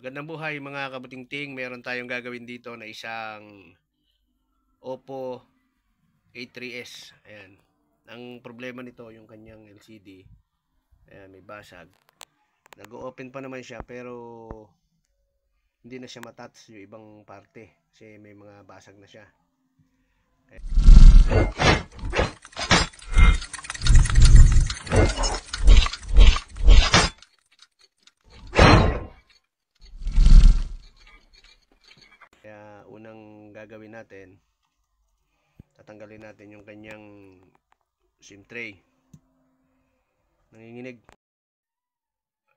Gandang buhay mga kabutingting. Meron tayong gagawin dito na isang Oppo A3s. Ayan. Ang problema nito yung kanyang LCD. Ayan, may basag. Nag-o-open pa naman siya pero hindi na siya matouch yung ibang parte kasi may mga basag na siya. Kaya unang gagawin natin, tatanggalin natin yung kanyang SIM tray. Nanginginig.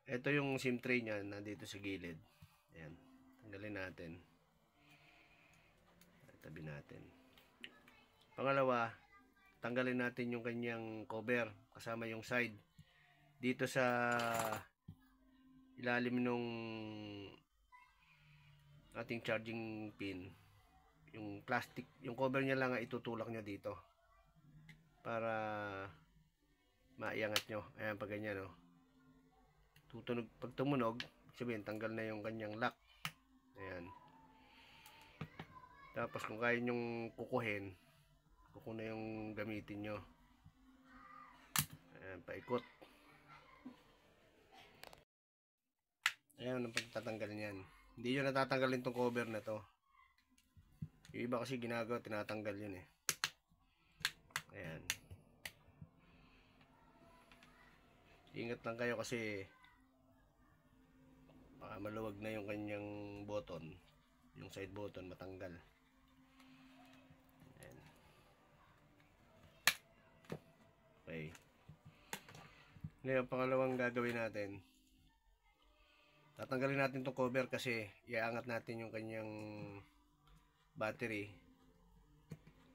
Ito yung SIM tray niya, nandito sa gilid. Ayan, tanggalin natin. Tabi natin. Pangalawa, tanggalin natin yung kanyang cover kasama yung side. Dito sa ilalim nung ating charging pin, yung plastic, yung cover niya lang itutulak nyo dito para maiangat nyo. Ayan, pag ganyan, no? Tutunog, pag tumunog, sabihin tanggal na yung kanyang lock. Ayan. Tapos kung kaya nyong kukuhin, kuko na yung gamitin nyo. Ayan, paikot. Ayan ang pagtatanggal niyan. Hindi nyo natatanggalin tong cover na to. Yung iba kasi ginagawa, tinatanggal yun eh. Ayan. Ingat lang kayo kasi baka maluwag na yung kanyang button. Yung side button matanggal. Ayan. Okay. Ngayon, pangalawang gagawin natin, tatanggalin natin itong cover kasi iaangat natin yung kanyang battery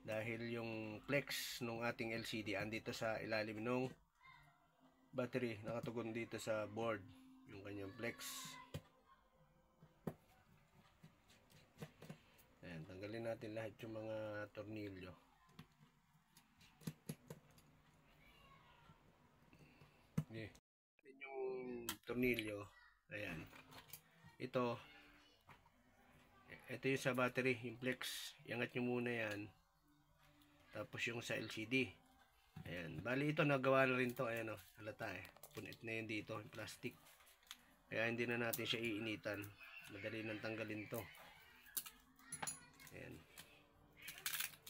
dahil yung flex nung ating LCD andito sa ilalim nung battery, nakatugon dito sa board yung kanyang flex. Ayan, tanggalin natin lahat yung mga tornilyo. Okay. Yung tornilyo, ayan. Ito yung sa battery, yung flex. Iangat nyo muna yan. Tapos yung sa LCD. Ayan. Bali ito, nagawa na rin to. Ayan o, halata eh. Punit na yun dito, yung plastic. Kaya hindi na natin siya iinitan. Madali nang tanggalin to. Ayan.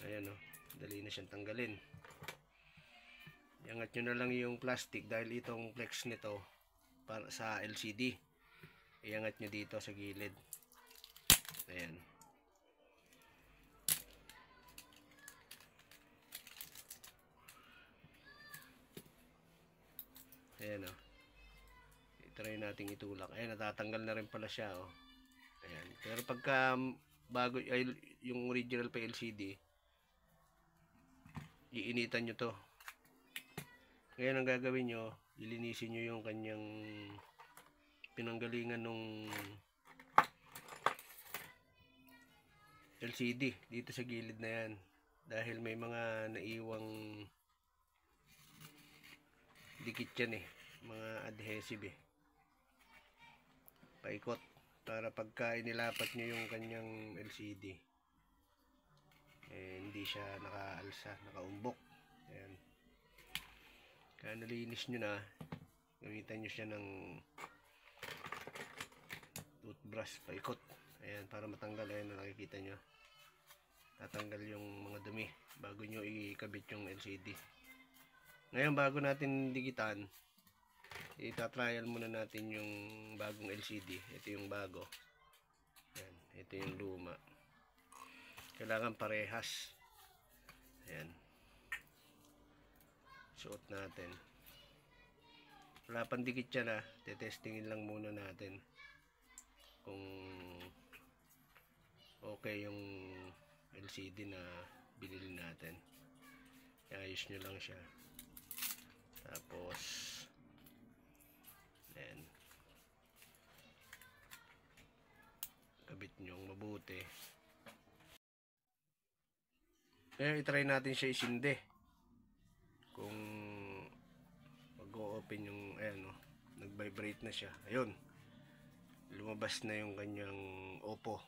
Ayan o, madali na siyang tanggalin. Iangat nyo na lang yung plastic dahil itong flex nito para sa LCD. Iangat nyo dito sa gilid. Ayan. Ayan o. I-try nating itulak. Ayan, natatanggal na rin pala siya o. Ayan. Pero pagka bago ay, yung original pa LCD, iinitan nyo to. Ngayon ang gagawin nyo, ilinisin nyo yung kanyang pinanggalingan nung LCD dito sa gilid na yan dahil may mga naiwang dikit yan eh, mga adhesive eh. Paikot para pagka inilapat nyo yung kanyang LCD eh, hindi siya nakaalsa, nakaumbok. Ayan. Kaya nalinis nyo na, gamitan nyo siya ng toothbrush, paikot. Ayan, para matanggal. Ayan na nakikita nyo, tatanggal yung mga dumi bago nyo ikabit yung LCD. Ngayon, bago natin digitan, itatrial muna natin yung bagong LCD. Ito yung bago. Ayan, ito yung luma. Kailangan parehas. Ayan. Suot natin. Wala pang dikit yan ah. Tetestingin lang muna natin kung okay yung LCD na binili natin. Ayos nyo lang siya. Tapos ayan, kabit nyo mabuti. Ngayon itry natin siya isindi kung mag-o-open yung, ayan o, nag-vibrate na siya. Ayun, lumabas na yung kanyang Oppo.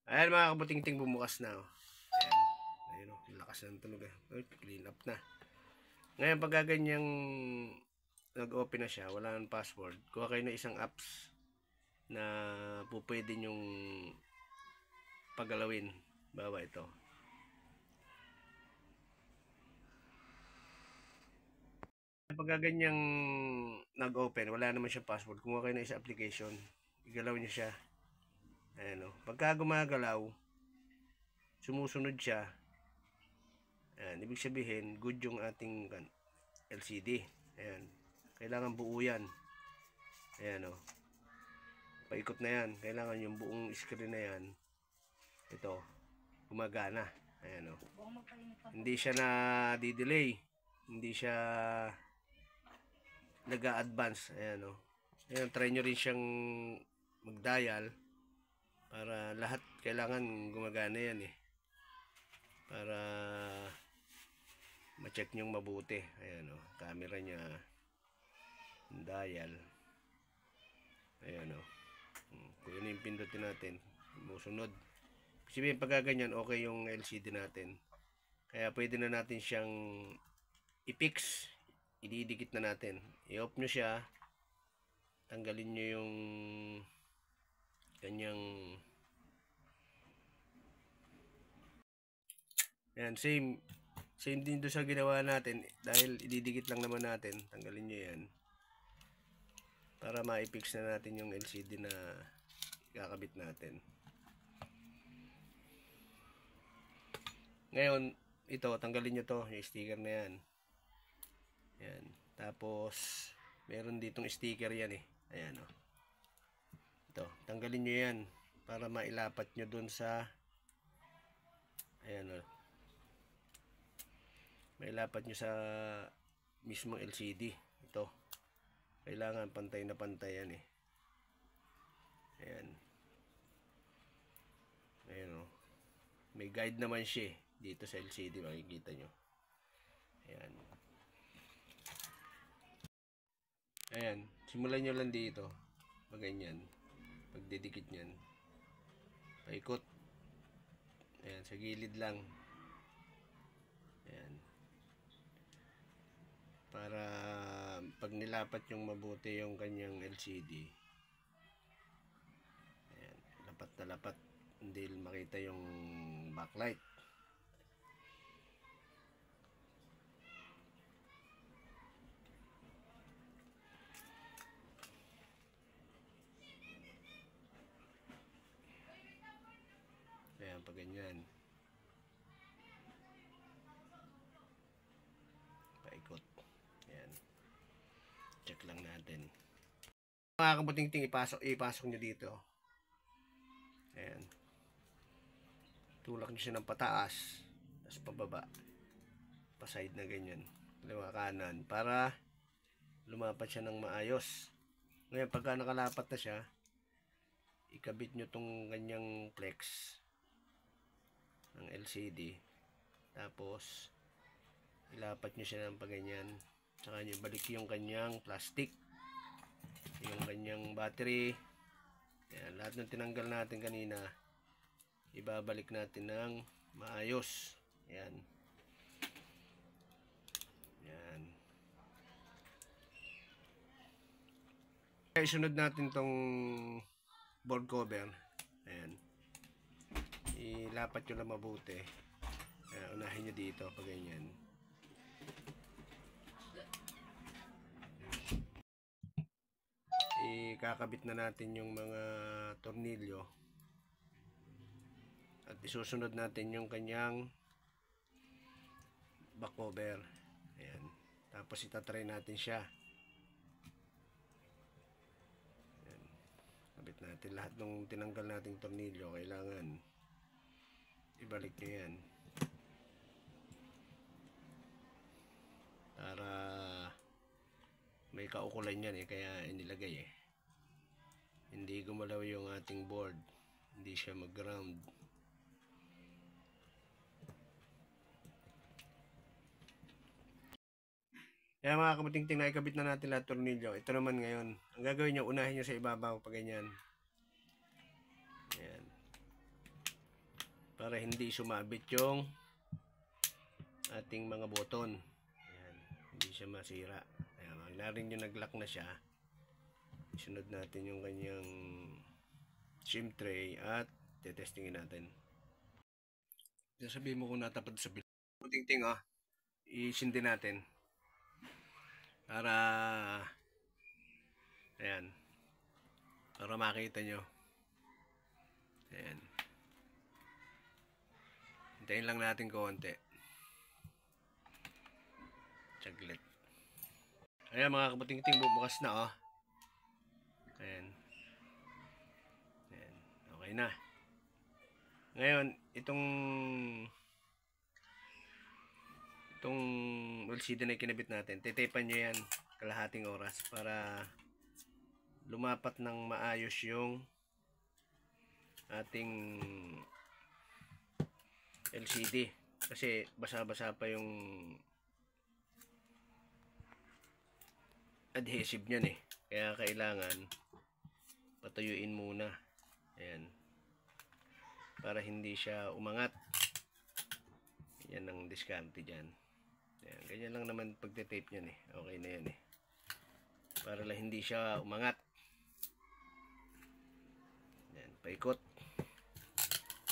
Ayan mga kabuting-ting, bumukas na. Ayan. Ayun o, lakas ng tunog eh. Clean up na. Ngayon pag ganyang nag-open na siya, wala nang password, kuha kayo ng isang apps na pwede nyong pagalawin. Bawa ito. Pag ganyang nag-open, wala naman siya password, kumuha kayo ng isang application, igalaw nyo siya. Ayan o. Pagka gumagalaw, sumusunod siya. Ayan, ibig sabihin, good yung ating LCD. Ayan. Kailangan buo yan. Ayan o. Paikot na yan. Kailangan yung buong screen na yan. Ito. Gumagana. Ayan o. Hindi siya na di-delay. Hindi siya nag-a-advance. Ayan o. Ayan, try nyo rin siyang mag-dial. Para lahat kailangan gumagana yan eh. Para ma-check nyong mabuti. Ayan o. Camera niya. Dial. Ayan o. Kung yun yung pindutin natin, musunod. Kasi pag ganyan, okay yung LCD natin. Kaya pwede na natin siyang i-fix. Ididikit na natin. I-off nyo siya. Tanggalin nyo yung kanyang. Ayan, same din doon sa ginawa natin. Dahil ididikit lang naman natin. Tanggalin nyo yan. Para ma-fix na natin yung LCD na kakabit natin. Ngayon, ito, tanggalin nyo to, yung sticker na yan. Ayan. Tapos, meron ditong sticker yan eh. Ayan o. Ito, tanggalin nyo yan. Para mailapat nyo dun sa, ayan o. Mailapat nyo sa mismong LCD. Ito. Kailangan pantay na pantay yan eh. Ayan. Ayan o. May guide naman siya eh. Dito sa LCD makikita nyo. Ayan. Ayan. Simulan nyo lang dito. Pag ganyan. Pagdidikit nyan. Paikot. Ayan. Sa gilid lang. Ayan. Para pag nilapat yung mabuti yung kanyang LCD. Ayan. Lapat na lapat. Hindi makita yung backlight. Ayan, pag ganyan. Paikot. Ayan. Check lang natin. Mga kabuting-ting, ipasok nyo dito. Ayan. Tulak nyo siya ng pataas. Tapos pababa. Pa-side na ganyan. Kaliwa kanan. Para lumapat siya ng maayos. Ngayon, pagka nakalapat na siya, ikabit nyo tong ganyang flex ng LCD. Tapos, ilapat nyo siya ng paganyan. Tsaka nyo balik yung kanyang plastic. Yung kanyang battery. Ayan, lahat ng tinanggal natin kanina, ibabalik natin ng maayos. Ayan. Ayan. Isunod natin tong board cover. Ayan. Ilapat nyo lang mabuti. Ayan, unahin nyo dito pag ganyan. Ikakabit na natin yung mga tornilyo. At isusunod natin yung kanyang back cover. Ayan. Tapos itatry natin siya. Ayan. Kabit natin lahat ng tinanggal nating tornilyo. Kailangan ibalik nyo yan. Para may kaukulan yan eh. Kaya inilagay eh. Hindi gumalaw yung ating board. Hindi siya mag-ground. Kaya mga kabuting-ting, nakikabit na natin lahat tornilyo. Ito naman ngayon. Ang gagawin nyo, unahin nyo sa ibabaw pag ganyan. Ayan. Para hindi sumabit yung ating mga button. Ayan. Hindi siya masira. Ayan. Narin yung nag-lock na siya. Isunod natin yung kanyang shim tray at testingin natin. Sabihin mo kung natapad sa bill. Kabuting-ting, oh. Isindi natin. Para ayan, para makita nyo. Ayan, hintayin lang natin konti, saglit. Ayan mga kabuting-ting, bubukas na, oh. Ayan. Ayan, okay na. Ngayon itong LCD na kinabit natin, titapan nyo yan kalahating oras para lumapat ng maayos yung ating LCD, kasi basa-basa pa yung adhesive niyan eh, kaya kailangan patuyuin muna. Ayan, para hindi siya umangat. Yan ang diskarte dyan. Ayan, ganyan lang naman pagtitape nyan eh. Okay na yan eh, para lang hindi siya umangat. Ayan, paikot.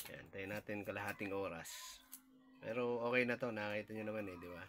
Ayan, tayo natin kalahating oras. Pero okay na to, nakita nyo naman eh, di ba?